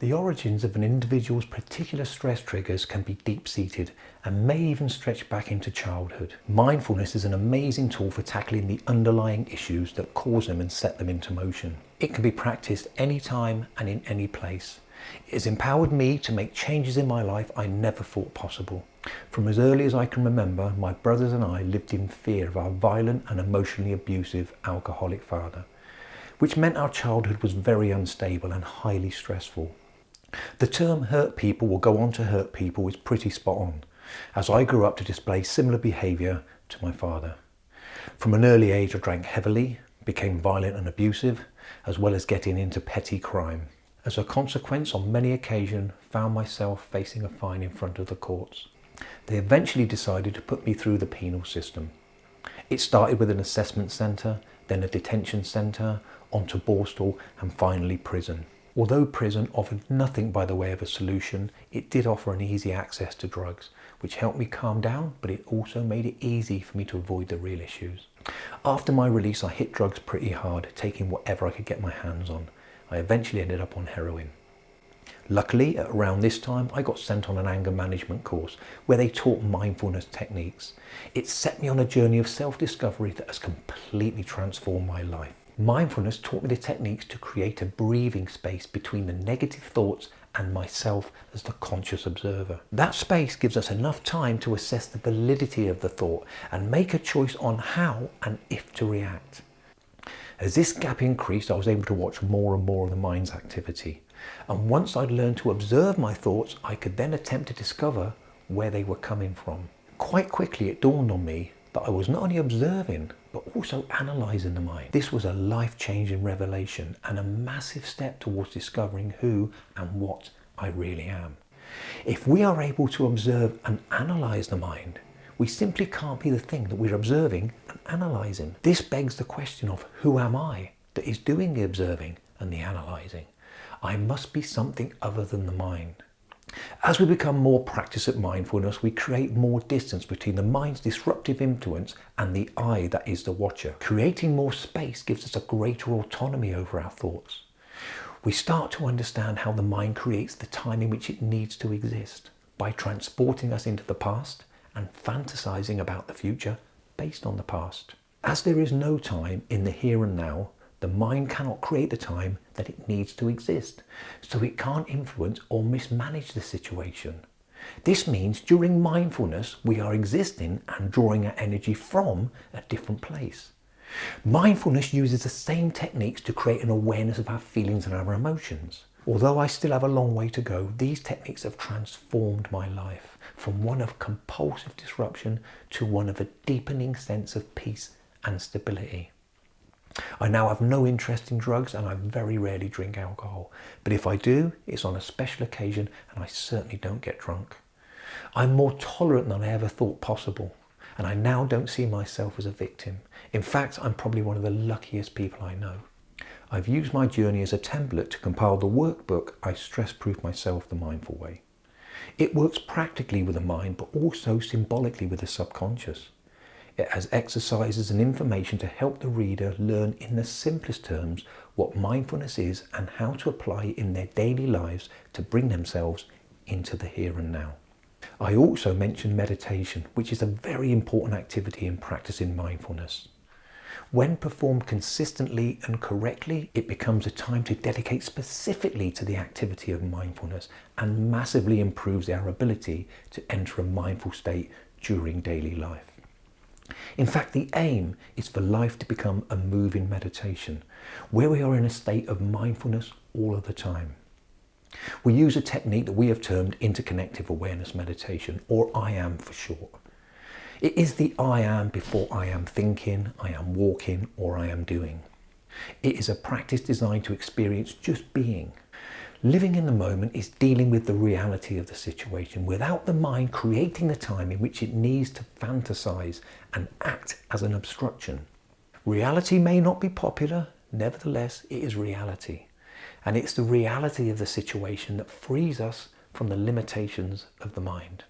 The origins of an individual's particular stress triggers can be deep-seated and may even stretch back into childhood. Mindfulness is an amazing tool for tackling the underlying issues that cause them and set them into motion. It can be practiced anytime and in any place. It has empowered me to make changes in my life I never thought possible. From as early as I can remember, my brothers and I lived in fear of our violent and emotionally abusive alcoholic father, which meant our childhood was very unstable and highly stressful. The term hurt people will go on to hurt people is pretty spot on, as I grew up to display similar behaviour to my father. From an early age I drank heavily, became violent and abusive, as well as getting into petty crime. As a consequence, on many occasions found myself facing a fine in front of the courts. They eventually decided to put me through the penal system. It started with an assessment centre, then a detention centre, onto Borstal and finally prison. Although prison offered nothing by the way of a solution, it did offer an easy access to drugs, which helped me calm down, but it also made it easy for me to avoid the real issues. After my release, I hit drugs pretty hard, taking whatever I could get my hands on. I eventually ended up on heroin. Luckily, at around this time, I got sent on an anger management course where they taught mindfulness techniques. It set me on a journey of self-discovery that has completely transformed my life. Mindfulness taught me the techniques to create a breathing space between the negative thoughts and myself as the conscious observer. That space gives us enough time to assess the validity of the thought and make a choice on how and if to react. As this gap increased, I was able to watch more and more of the mind's activity. And once I'd learned to observe my thoughts, I could then attempt to discover where they were coming from. Quite quickly, it dawned on me that I was not only observing, but also analysing the mind. This was a life-changing revelation and a massive step towards discovering who and what I really am. If we are able to observe and analyse the mind, we simply can't be the thing that we're observing and analysing. This begs the question of who am I that is doing the observing and the analysing? I must be something other than the mind. As we become more practiced at mindfulness, we create more distance between the mind's disruptive influence and the I that is the watcher. Creating more space gives us a greater autonomy over our thoughts. We start to understand how the mind creates the time in which it needs to exist by transporting us into the past and fantasizing about the future based on the past. As there is no time in the here and now, the mind cannot create the time that it needs to exist, so it can't influence or mismanage the situation. This means during mindfulness, we are existing and drawing our energy from a different place. Mindfulness uses the same techniques to create an awareness of our feelings and our emotions. Although I still have a long way to go, these techniques have transformed my life from one of compulsive disruption to one of a deepening sense of peace and stability. I now have no interest in drugs and I very rarely drink alcohol, but if I do, it's on a special occasion and I certainly don't get drunk. I'm more tolerant than I ever thought possible, and I now don't see myself as a victim. In fact, I'm probably one of the luckiest people I know. I've used my journey as a template to compile the workbook I stress-proof myself the mindful way. It works practically with the mind, but also symbolically with the subconscious. It has exercises and information to help the reader learn in the simplest terms what mindfulness is and how to apply it in their daily lives to bring themselves into the here and now. I also mentioned meditation, which is a very important activity in practicing mindfulness. When performed consistently and correctly, it becomes a time to dedicate specifically to the activity of mindfulness and massively improves our ability to enter a mindful state during daily life. In fact, the aim is for life to become a moving meditation, where we are in a state of mindfulness all of the time. We use a technique that we have termed interconnective awareness meditation, or I am for short. It is the I am before I am thinking, I am walking, or I am doing. It is a practice designed to experience just being. Living in the moment is dealing with the reality of the situation without the mind creating the time in which it needs to fantasize and act as an obstruction. Reality may not be popular, nevertheless it is reality. And it's the reality of the situation that frees us from the limitations of the mind.